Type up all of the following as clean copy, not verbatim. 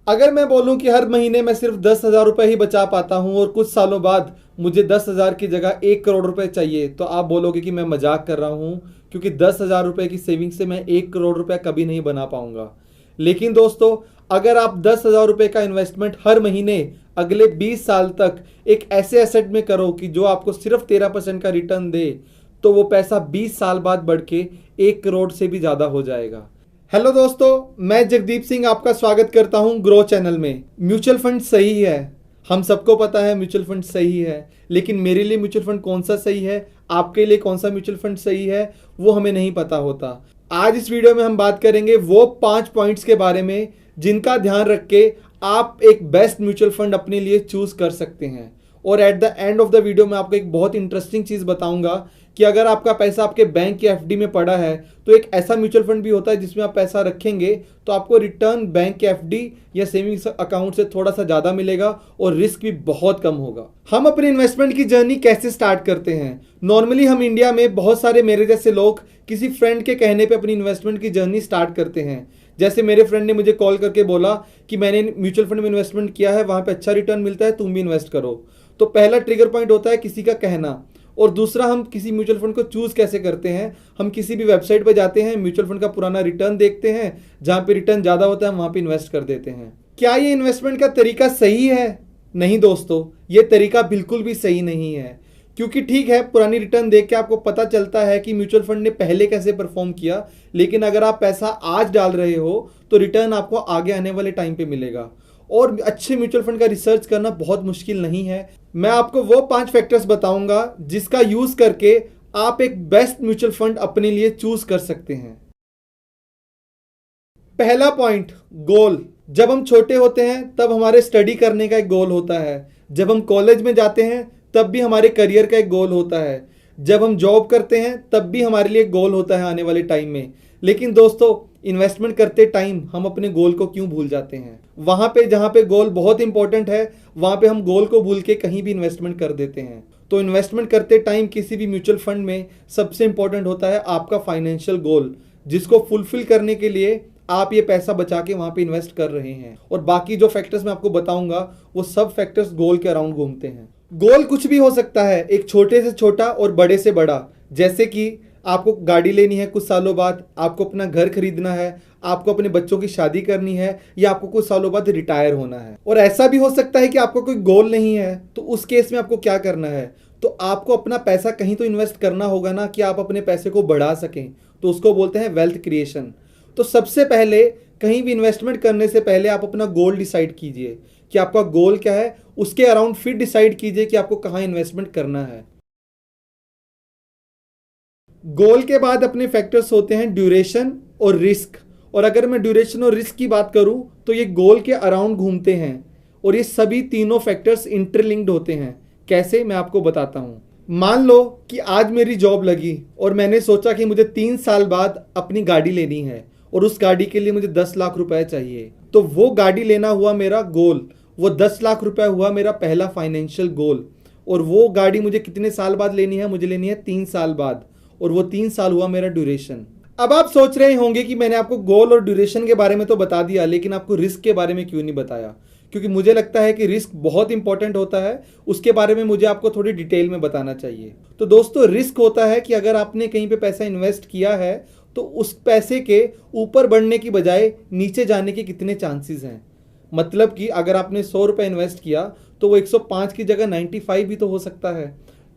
अगर मैं बोलूं कि हर महीने मैं सिर्फ 10,000 रुपये ही बचा पाता हूं और कुछ सालों बाद मुझे 10,000 की जगह 1 करोड़ रुपए चाहिए, तो आप बोलोगे कि मैं मजाक कर रहा हूं, क्योंकि 10,000 रुपये की सेविंग से मैं 1 करोड़ रुपया कभी नहीं बना पाऊंगा। लेकिन दोस्तों, अगर आप 10,000 रुपये का इन्वेस्टमेंट हर महीने अगले 20 साल तक एक ऐसे एसेट में करो कि जो आपको सिर्फ 13% का रिटर्न दे, तो वो पैसा 20 साल बाद बढ़ के 1 करोड़ से भी ज़्यादा हो जाएगा। हेलो दोस्तों, मैं जगदीप सिंह आपका स्वागत करता हूं ग्रो चैनल में। म्यूचुअल फंड सही है, हम सबको पता है म्यूचुअल फंड सही है, लेकिन मेरे लिए म्यूचुअल फंड कौन सा सही है, आपके लिए कौन सा म्यूचुअल फंड सही है, वो हमें नहीं पता होता। आज इस वीडियो में हम बात करेंगे वो 5 पॉइंट्स के बारे में जिनका ध्यान रख के आप एक बेस्ट म्यूचुअल फंड अपने लिए चूज कर सकते हैं। और at the end of the video में आपको एक बहुत इंटरेस्टिंग चीज़ बताऊंगा कि अगर आपका पैसा आपके बैंक की एफडी में पड़ा है, तो एक ऐसा म्यूचुअल फंड भी होता है जिसमें आप पैसा रखेंगे तो आपको रिटर्न बैंक के एफडी या सेविंग्स अकाउंट से थोड़ा सा ज़्यादा मिलेगा और रिस्क भी बहुत कम होगा। हम अपनी इन्वेस्टमेंट की जर्नी कैसे स्टार्ट करते हैं? नॉर्मली हम इंडिया में बहुत सारे मेरे जैसे लोग किसी फ्रेंड के कहने पर अपनी इन्वेस्टमेंट की जर्नी स्टार्ट करते हैं। जैसे मेरे फ्रेंड ने मुझे कॉल करके बोला कि मैंने म्यूचुअल फंड में इन्वेस्टमेंट किया है, वहाँ पे अच्छा रिटर्न मिलता है, तुम भी इन्वेस्ट करो। तो पहला ट्रिगर पॉइंट होता है किसी का कहना, और दूसरा हम किसी म्यूचुअल फंड को चूज कैसे करते हैं। हम किसी भी वेबसाइट पर जाते हैं, म्यूचुअल फंड का पुराना रिटर्न देखते हैं, जहाँ पे रिटर्न ज़्यादा होता है वहाँ पे इन्वेस्ट कर देते हैं। क्या ये इन्वेस्टमेंट का तरीका सही है? नहीं दोस्तों, ये तरीका बिल्कुल भी सही नहीं है। क्योंकि ठीक है, पुरानी रिटर्न देख के आपको पता चलता है कि म्यूचुअल फंड ने पहले कैसे परफॉर्म किया, लेकिन अगर आप पैसा आज डाल रहे हो तो रिटर्न आपको आगे आने वाले टाइम पे मिलेगा। और अच्छे म्यूचुअल फंड का रिसर्च करना बहुत मुश्किल नहीं है। मैं आपको वो 5 फैक्टर्स बताऊंगा जिसका यूज करके आप एक बेस्ट म्यूचुअल फंड अपने लिए चूज कर सकते हैं। पहला पॉइंट, गोल। जब हम छोटे होते हैं तब हमारे स्टडी करने का एक गोल होता है। जब हम कॉलेज में जाते हैं तब भी हमारे करियर का एक गोल होता है। जब हम जॉब करते हैं तब भी हमारे लिए गोल होता है आने वाले टाइम में। लेकिन दोस्तों, इन्वेस्टमेंट करते टाइम हम अपने गोल को क्यों भूल जाते हैं? वहां पे जहां पे गोल बहुत इंपॉर्टेंट है, वहां पे हम गोल को भूल के कहीं भी इन्वेस्टमेंट कर देते हैं। तो इन्वेस्टमेंट करते टाइम किसी भी म्यूचुअल फंड में सबसे इंपॉर्टेंट होता है आपका फाइनेंशियल गोल, जिसको फुलफिल करने के लिए आप ये पैसा बचा के वहां पे इन्वेस्ट कर रहे हैं। और बाकी जो फैक्टर्स मैं आपको बताऊंगा वो सब फैक्टर्स गोल के अराउंड घूमते हैं। गोल कुछ भी हो सकता है, एक छोटे से छोटा और बड़े से बड़ा। जैसे कि आपको गाड़ी लेनी है कुछ सालों बाद, आपको अपना घर खरीदना है, आपको अपने बच्चों की शादी करनी है, या आपको कुछ सालों बाद रिटायर होना है। और ऐसा भी हो सकता है कि आपको कोई गोल नहीं है, तो उस केस में आपको क्या करना है? तो आपको अपना पैसा कहीं तो इन्वेस्ट करना होगा ना, कि आप अपने पैसे को बढ़ा सकें। तो उसको बोलते हैं वेल्थ क्रिएशन। तो सबसे पहले कहीं भी इन्वेस्टमेंट करने से पहले आप अपना गोल डिसाइड कीजिए कि आपका गोल क्या है, उसके अराउंड फिर डिसाइड कीजिए कि आपको कहाँ इन्वेस्टमेंट करना है। गोल के बाद अपने फैक्टर्स होते हैं ड्यूरेशन और रिस्क। और अगर मैं ड्यूरेशन और रिस्क की बात करूं तो ये गोल के अराउंड घूमते हैं, और ये सभी तीनों फैक्टर्स इंटरलिंक्ड होते हैं। कैसे, मैं आपको बताता हूं। मान लो कि आज मेरी जॉब लगी और मैंने सोचा कि मुझे 3 साल बाद अपनी गाड़ी लेनी है, और उस गाड़ी के लिए मुझे 10 लाख रुपए चाहिए। तो वो गाड़ी लेना हुआ मेरा गोल, वो 10 लाख रुपए हुआ मेरा पहला फाइनेंशियल गोल। और वो गाड़ी मुझे कितने साल बाद लेनी है? मुझे लेनी है 3 साल बाद, और वो 3 साल हुआ मेरा ड्यूरेशन। अब आप सोच रहे होंगे कि मैंने आपको गोल और ड्यूरेशन के बारे में तो बता दिया, लेकिन आपको रिस्क के बारे में क्यों नहीं बताया? क्योंकि मुझे लगता है कि रिस्क बहुत इंपॉर्टेंट होता है, उसके बारे में मुझे आपको थोड़ी डिटेल में बताना चाहिए। तो दोस्तों, रिस्क होता है कि अगर आपने कहीं पे पैसा इन्वेस्ट किया है तो उस पैसे के ऊपर बढ़ने की बजाय नीचे जाने के कितने चांसेस हैं। मतलब कि अगर आपने 100 रुपये इन्वेस्ट किया तो वो 105 की जगह 95 भी तो हो सकता है।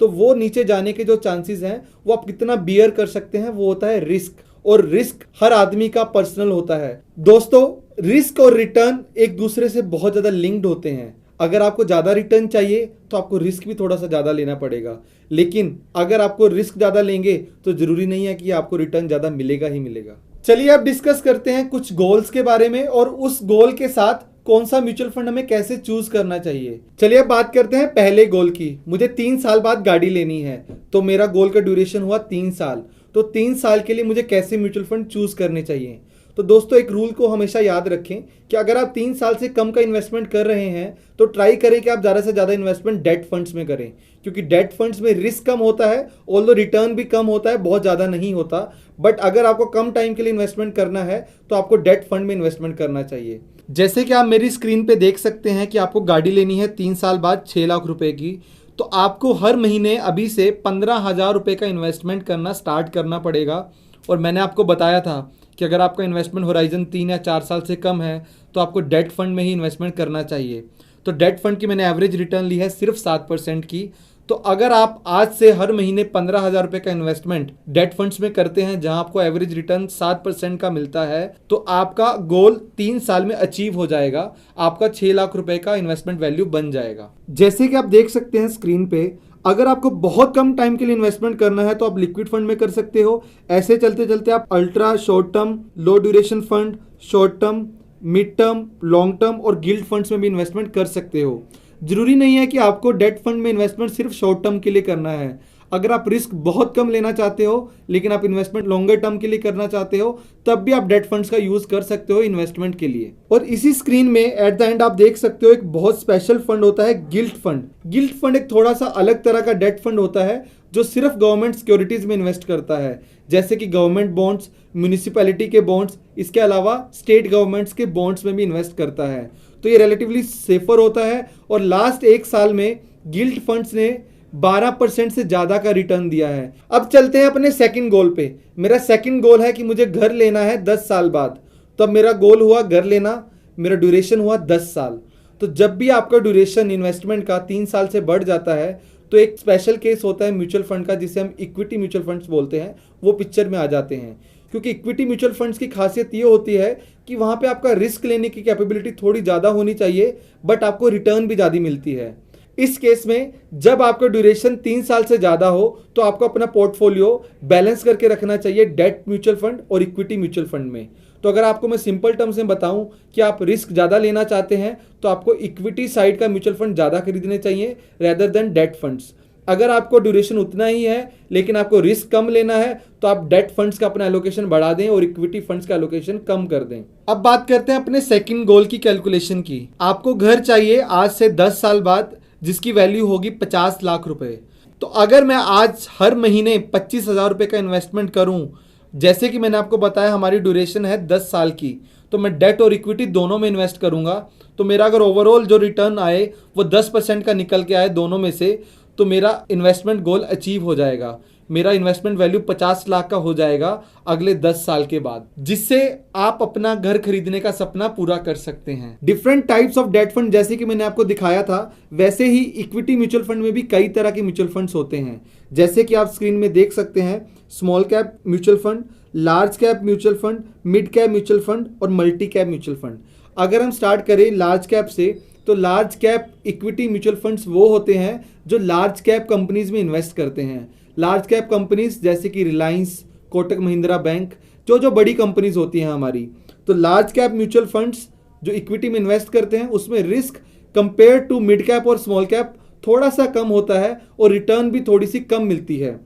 तो वो नीचे जाने के जो चांसेस हैं वो आप कितना बियर कर सकते हैं, वो होता है रिस्क। और रिस्क हर आदमी का पर्सनल होता है। दोस्तों, रिस्क और रिटर्न एक दूसरे से बहुत ज़्यादा लिंक्ड होते हैं। अगर आपको ज़्यादा रिटर्न चाहिए तो आपको रिस्क भी थोड़ा सा ज़्यादा लेना पड़ेगा, लेकिन अगर आपको रिस्क ज़्यादा लेंगे तो ज़रूरी नहीं है कि आपको रिटर्न ज़्यादा मिलेगा ही मिलेगा। चलिए अब डिस्कस करते हैं कुछ गोल्स के बारे में, और उस गोल के साथ कौन सा म्यूचुअल फंड हमें कैसे चूज करना चाहिए। चलिए अब बात करते हैं पहले गोल की। मुझे 3 साल बाद गाड़ी लेनी है, तो मेरा गोल का ड्यूरेशन हुआ 3 साल। तो 3 साल के लिए मुझे कैसे म्यूचुअल फंड चूज करने चाहिए? तो दोस्तों, एक रूल को हमेशा याद रखें कि अगर आप 3 साल से कम का इन्वेस्टमेंट कर रहे हैं तो ट्राई करें कि आप ज़्यादा से ज़्यादा इन्वेस्टमेंट डेट फंड्स में करें, क्योंकि डेट फंड्स में रिस्क कम होता है, ऑल्दो रिटर्न भी कम होता है, बहुत ज़्यादा नहीं होता। बट अगर आपको कम टाइम के लिए इन्वेस्टमेंट करना है तो आपको डेट फंड में इन्वेस्टमेंट करना चाहिए। जैसे कि आप मेरी स्क्रीन पे देख सकते हैं कि आपको गाड़ी लेनी है 3 साल बाद 6 लाख रुपए की, तो आपको हर महीने अभी से 15,000 रुपये का इन्वेस्टमेंट करना स्टार्ट करना पड़ेगा। और मैंने आपको बताया था कि अगर आपका इन्वेस्टमेंट होराइजन 3 या 4 साल से कम है तो आपको डेट फंड में ही इन्वेस्टमेंट करना चाहिए। तो डेट फंड की मैंने एवरेज रिटर्न ली है सिर्फ 7% की। तो अगर आप आज से हर महीने 15,000 रुपये का इन्वेस्टमेंट डेट फंड्स में करते हैं जहां आपको एवरेज रिटर्न 7% का मिलता है, तो आपका गोल 3 साल में अचीव हो जाएगा, आपका 6 लाख रुपए का इन्वेस्टमेंट वैल्यू बन जाएगा। जैसे कि आप देख सकते हैं स्क्रीन पे, अगर आपको बहुत कम टाइम के लिए इन्वेस्टमेंट करना है तो आप लिक्विड फंड में कर सकते हो। ऐसे चलते चलते आप ultra short term, low duration fund, short term, mid term, long term और गिल्ड फंड्स में भी इन्वेस्टमेंट कर सकते हो। जरूरी नहीं है कि आपको डेट फंड में इन्वेस्टमेंट सिर्फ शॉर्ट टर्म के लिए करना है। अगर आप रिस्क बहुत कम लेना चाहते हो लेकिन आप इन्वेस्टमेंट लॉन्गर टर्म के लिए करना चाहते हो, तब भी आप डेट फंड्स का यूज कर सकते हो इन्वेस्टमेंट के लिए। और इसी स्क्रीन में एट द एंड आप देख सकते हो एक बहुत स्पेशल फंड होता है गिल्ट फंड। गिल्ट फंड एक थोड़ा सा अलग तरह का डेट फंड होता है जो सिर्फ गवर्नमेंट सिक्योरिटीज में इन्वेस्ट करता है, जैसे कि गवर्नमेंट बॉन्ड्स, म्यूनिसिपैलिटी के बॉन्ड्स, इसके अलावा स्टेट गवर्नमेंट्स के बॉन्ड्स में भी इन्वेस्ट करता है। तो ये रिलेटिवली सेफर होता है और लास्ट 1 साल में गिल्ट फंड्स ने 12% से ज्यादा का रिटर्न दिया है। अब चलते हैं अपने सेकंड गोल पे। मेरा सेकंड गोल है कि मुझे घर लेना है 10 साल बाद। तो अब मेरा गोल हुआ घर लेना, मेरा ड्यूरेशन हुआ 10 साल। तो जब भी आपका ड्यूरेशन इन्वेस्टमेंट का 3 साल से बढ़ जाता है तो एक स्पेशल केस होता है म्यूचुअल फंड का, जिसे हम इक्विटी म्यूचुअल फंड्स बोलते हैं, वो पिक्चर में आ जाते हैं। क्योंकि इक्विटी म्यूचुअल फंड्स की खासियत ये होती है कि वहां पे आपका रिस्क लेने की कैपेबिलिटी थोड़ी ज़्यादा होनी चाहिए, बट आपको रिटर्न भी ज़्यादा मिलती है। इस केस में जब आपका ड्यूरेशन 3 साल से ज़्यादा हो तो आपको अपना पोर्टफोलियो बैलेंस करके रखना चाहिए डेट म्यूचुअल फंड और इक्विटी म्यूचुअल फंड में। तो अगर आपको मैं सिंपल टर्म्स में बताऊं कि आप रिस्क ज़्यादा लेना चाहते हैं तो आपको इक्विटी साइड का म्यूचुअल फंड ज़्यादा खरीदने चाहिए रेदर देन डेट फंड्स। अगर आपको ड्यूरेशन उतना ही है लेकिन आपको रिस्क कम लेना है तो आप डेट फंड्स का अपना एलोकेशन बढ़ा दें और इक्विटी फंड्स का एलोकेशन कम कर दें। अब बात करते हैं अपने सेकंड गोल की कैलकुलेशन की। आपको घर चाहिए आज से 10 साल बाद जिसकी वैल्यू होगी 50 लाख रुपए। तो अगर मैं आज हर महीने 25,000 रुपये का इन्वेस्टमेंट करूं, जैसे कि मैंने आपको बताया हमारी ड्यूरेशन है 10 साल की, तो मैं डेट और इक्विटी दोनों में इन्वेस्ट करूंगा, तो मेरा अगर ओवरऑल जो रिटर्न आए वो 10% का निकल के आए दोनों में से, तो मेरा इन्वेस्टमेंट गोल अचीव हो जाएगा। मेरा इन्वेस्टमेंट वैल्यू 50 लाख का हो जाएगा अगले 10 साल के बाद, जिससे आप अपना घर खरीदने का सपना पूरा कर सकते हैं। Different types of debt fund जैसे कि मैंने आपको दिखाया था, वैसे ही इक्विटी म्यूचुअल फंड में भी कई तरह के म्यूचुअल फंड्स होते हैं। जैसे कि आप स्क्रीन में देख सकते हैं small cap mutual fund, large cap mutual fund, mid cap mutual fund और मल्टी कैप म्यूचुअल फंड। अगर हम स्टार्ट करें लार्ज कैप से, तो large cap equity mutual funds वो होते हैं जो लार्ज कैप कंपनीज में इन्वेस्ट करते हैं। लार्ज कैप कंपनीज जैसे कि रिलायंस, कोटक महिंद्रा बैंक, जो बड़ी कंपनीज होती हैं हमारी। तो लार्ज कैप म्यूचुअल फंड्स जो इक्विटी में इन्वेस्ट करते हैं उसमें risk compare to mid cap और स्मॉल कैप थोड़ा सा कम होता है और रिटर्न भी थोड़ी सी कम मिलती है।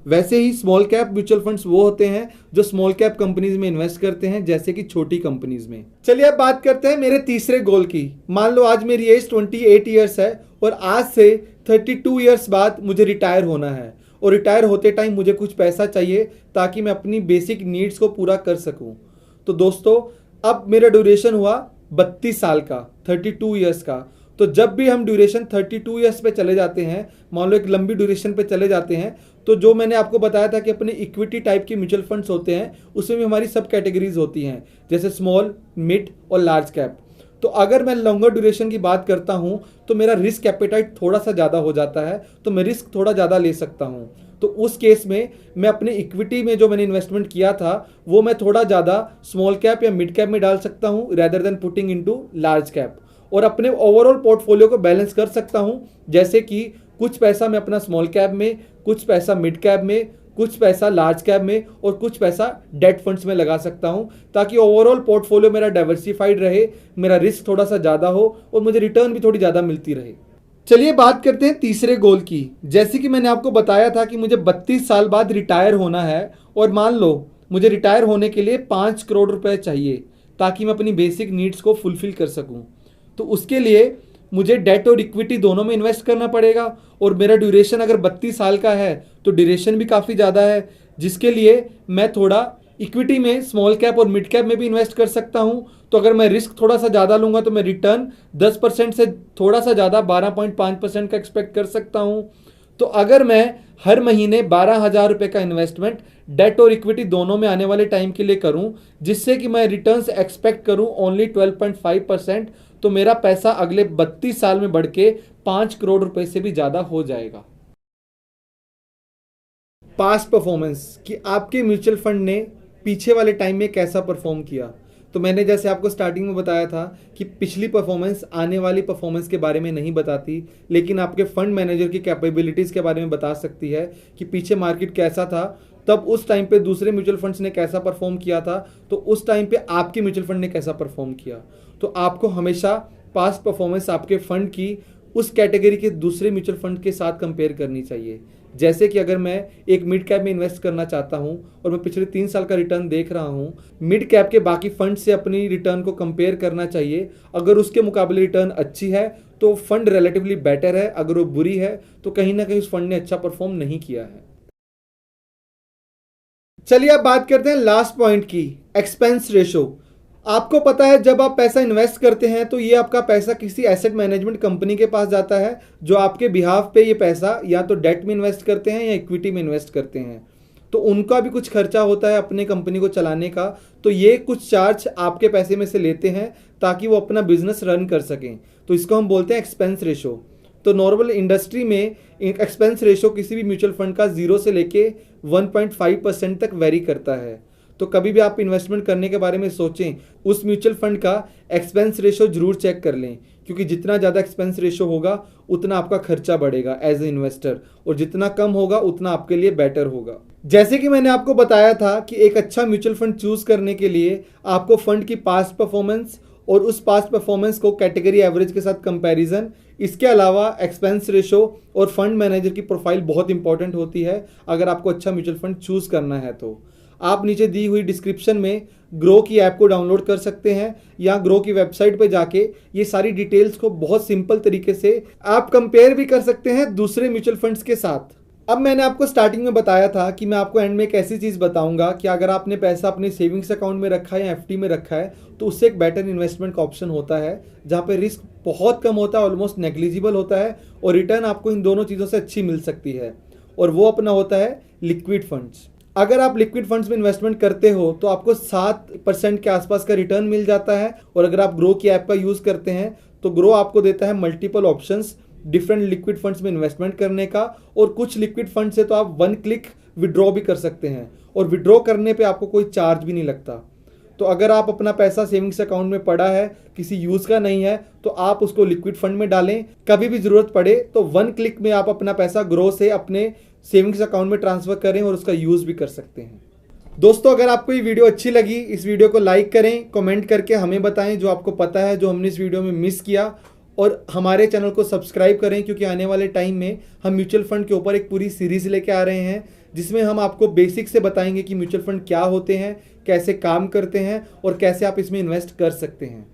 वैसे ही स्मॉल कैप म्यूचुअल फंड्स वो होते हैं जो स्मॉल कैप कंपनीज में इन्वेस्ट करते हैं, जैसे कि छोटी कंपनीज में। चलिए अब बात करते हैं मेरे तीसरे गोल की। मान लो आज मेरी एज 28 ईयर्स है और आज से 32 ईयर्स बाद मुझे रिटायर होना है, और रिटायर होते टाइम मुझे कुछ पैसा चाहिए ताकि मैं अपनी बेसिक नीड्स को पूरा कर सकूं। तो दोस्तों अब मेरा ड्यूरेशन हुआ 32 साल का, 32 ईयर्स का। तो जब भी हम ड्यूरेशन 32 ईयर्स पे चले जाते हैं, मान लो एक लंबी ड्यूरेशन पे चले जाते हैं, तो जो मैंने आपको बताया था कि अपने इक्विटी टाइप के म्यूचुअल फंड्स होते हैं उसमें भी हमारी सब कैटेगरीज होती हैं, जैसे स्मॉल, मिड और लार्ज कैप। तो अगर मैं लॉन्गर ड्यूरेशन की बात करता हूं तो मेरा रिस्क एपेटाइट थोड़ा सा ज़्यादा हो जाता है, तो मैं रिस्क थोड़ा ज़्यादा ले सकता हूं। तो उस केस में मैं अपने इक्विटी में जो मैंने इन्वेस्टमेंट किया था वो मैं थोड़ा ज़्यादा स्मॉल कैप या मिड कैप में डाल सकता हूं rather than putting into large cap, और अपने ओवरऑल पोर्टफोलियो को बैलेंस कर सकता हूं। जैसे कि कुछ पैसा मैं अपना स्मॉल कैप में, कुछ पैसा मिड कैप में, कुछ पैसा लार्ज कैप में और कुछ पैसा डेट फंड्स में लगा सकता हूं, ताकि ओवरऑल पोर्टफोलियो मेरा डाइवर्सिफाइड रहे, मेरा रिस्क थोड़ा सा ज़्यादा हो और मुझे रिटर्न भी थोड़ी ज़्यादा मिलती रहे। चलिए बात करते हैं तीसरे गोल की। जैसे कि मैंने आपको बताया था कि मुझे 32 साल बाद रिटायर होना है, और मान लो मुझे रिटायर होने के लिए 5 करोड़ रुपए चाहिए ताकि मैं अपनी बेसिक नीड्स को फुलफिल कर सकूं। तो उसके लिए मुझे डेट और इक्विटी दोनों में इन्वेस्ट करना पड़ेगा, और मेरा ड्यूरेशन अगर 32 साल का है तो ड्यूरेशन भी काफ़ी ज़्यादा है, जिसके लिए मैं थोड़ा इक्विटी में स्मॉल कैप और मिड कैप में भी इन्वेस्ट कर सकता हूं। तो तो अगर मैं रिस्क थोड़ा सा ज़्यादा लूँगा तो मैं रिटर्न 10% से थोड़ा सा ज़्यादा 12.5% का एक्सपेक्ट कर सकता हूँ। तो अगर मैं हर महीने 12,000 रुपये का इन्वेस्टमेंट डेट और इक्विटी दोनों में आने वाले टाइम के लिए करूं, जिससे कि मैं रिटर्न्स एक्सपेक्ट करूं ओनली 12.5%, तो मेरा पैसा अगले 32 साल में बढ़ के 5 करोड़ रुपए से भी ज़्यादा हो जाएगा। पास्ट परफॉर्मेंस कि आपके म्यूचुअल फंड ने पीछे वाले टाइम में कैसा परफॉर्म किया। तो मैंने जैसे आपको स्टार्टिंग में बताया था कि पिछली परफॉर्मेंस आने वाली परफॉर्मेंस के बारे में नहीं बताती, लेकिन आपके फंड मैनेजर की कैपेबिलिटीज़ के बारे में बता सकती है कि पीछे मार्केट कैसा था, तब उस टाइम पे दूसरे म्यूचुअल फंड्स ने कैसा परफॉर्म किया था, तो उस टाइम पे आपके म्यूचुअल फंड ने कैसा परफॉर्म किया। तो आपको हमेशा पास्ट परफॉर्मेंस आपके फंड की उस कैटेगरी के दूसरे म्यूचुअल फंड के साथ कंपेयर करनी चाहिए। जैसे कि अगर मैं एक मिड कैप में इन्वेस्ट करना चाहता हूं और मैं पिछले 3 साल का रिटर्न देख रहा हूं, मिड कैप के बाकी फंड से अपनी रिटर्न को कंपेयर करना चाहिए। अगर उसके मुकाबले रिटर्न अच्छी है तो फंड रिलेटिवली बेटर है, अगर वो बुरी है तो कहीं ना कहीं उस फंड ने अच्छा परफॉर्म नहीं किया है। चलिए अब बात करते हैं लास्ट पॉइंट की, एक्सपेंस रेशो। आपको पता है जब आप पैसा इन्वेस्ट करते हैं तो ये आपका पैसा किसी एसेट मैनेजमेंट कंपनी के पास जाता है, जो आपके बिहाफ पे ये पैसा या तो डेट में इन्वेस्ट करते हैं या इक्विटी में इन्वेस्ट करते हैं। तो उनका भी कुछ खर्चा होता है अपने कंपनी को चलाने का, तो ये कुछ चार्ज आपके पैसे में से लेते हैं ताकि वो अपना बिजनेस रन कर सकें। तो इसको हम बोलते हैं एक्सपेंस रेशो। तो नॉर्मल इंडस्ट्री में एक्सपेंस रेशो किसी भी म्यूचुअल फंड का 0 से लेके 1.5% तक वेरी करता है। तो कभी भी आप इन्वेस्टमेंट करने के बारे में सोचें, उस म्यूचुअल फंड का एक्सपेंस रेशो जरूर चेक कर लें, क्योंकि जितना ज़्यादा एक्सपेंस रेशो होगा उतना आपका खर्चा बढ़ेगा एज ए इन्वेस्टर, और जितना कम होगा उतना आपके लिए बेटर होगा। जैसे कि मैंने आपको बताया था कि एक अच्छा म्यूचुअल फंड चूज करने के लिए आपको फंड की पास्ट परफॉर्मेंस और उस पास्ट परफॉर्मेंस को कैटेगरी एवरेज के साथ कंपैरिजन, इसके अलावा एक्सपेंस रेशो और फंड मैनेजर की प्रोफाइल बहुत इंपॉर्टेंट होती है अगर आपको अच्छा म्यूचुअल फंड चूज करना है। तो आप नीचे दी हुई डिस्क्रिप्शन में ग्रो की ऐप को डाउनलोड कर सकते हैं या ग्रो की वेबसाइट पर जाके ये सारी डिटेल्स को बहुत सिंपल तरीके से आप कंपेयर भी कर सकते हैं दूसरे म्यूचुअल फंड्स के साथ। अब मैंने आपको स्टार्टिंग में बताया था कि मैं आपको एंड में एक ऐसी चीज़ बताऊंगा कि अगर आपने पैसा अपने सेविंग्स अकाउंट में रखा है या एफडी में रखा है तो उससे एक बेटर इन्वेस्टमेंट का ऑप्शन होता है, जहाँ पे रिस्क बहुत कम होता है, ऑलमोस्ट नेग्लिजिबल होता है, और रिटर्न आपको इन दोनों चीज़ों से अच्छी मिल सकती है, और वो अपना होता है लिक्विड फंड्स। अगर आप लिक्विड फंड्स में इन्वेस्टमेंट करते हो तो आपको 7% के आसपास का रिटर्न मिल जाता है, और अगर आप ग्रो की ऐप का यूज़ करते हैं तो ग्रो आपको देता है multiple options different liquid funds में इन्वेस्टमेंट करने का, और कुछ लिक्विड फंड से तो आप 1 क्लिक विड्रॉ भी कर सकते हैं, और विड्रॉ करने पे आपको कोई चार्ज भी नहीं लगता। तो अगर आप अपना पैसा सेविंग्स अकाउंट में पड़ा है, किसी यूज़ का नहीं है, तो आप उसको लिक्विड फंड में डालें, कभी भी ज़रूरत पड़े तो 1 क्लिक में आप अपना पैसा ग्रो से अपने सेविंग्स अकाउंट में ट्रांसफ़र करें और उसका यूज़ भी कर सकते हैं। दोस्तों, अगर आपको ये वीडियो अच्छी लगी, इस वीडियो को लाइक करें, कमेंट करके हमें बताएं जो आपको पता है जो हमने इस वीडियो में मिस किया, और हमारे चैनल को सब्सक्राइब करें, क्योंकि आने वाले टाइम में हम म्यूचुअल फंड के ऊपर एक पूरी सीरीज़ लेके आ रहे हैं जिसमें हम आपको बेसिक से बताएंगे कि म्यूचुअल फंड क्या होते हैं, कैसे काम करते हैं और कैसे आप इसमें इन्वेस्ट कर सकते हैं।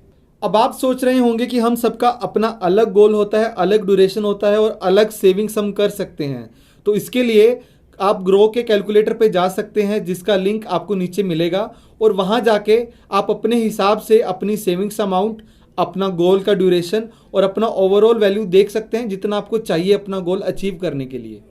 अब आप सोच रहे होंगे कि हम सबका अपना अलग गोल होता है, अलग ड्यूरेशन होता है और अलग सेविंग्स हम कर सकते हैं। तो इसके लिए आप ग्रो के कैलकुलेटर पे जा सकते हैं, जिसका लिंक आपको नीचे मिलेगा, और वहाँ जाके आप अपने हिसाब से अपनी सेविंग्स अमाउंट, अपना गोल का ड्यूरेशन और अपना ओवरऑल वैल्यू देख सकते हैं जितना आपको चाहिए अपना गोल अचीव करने के लिए।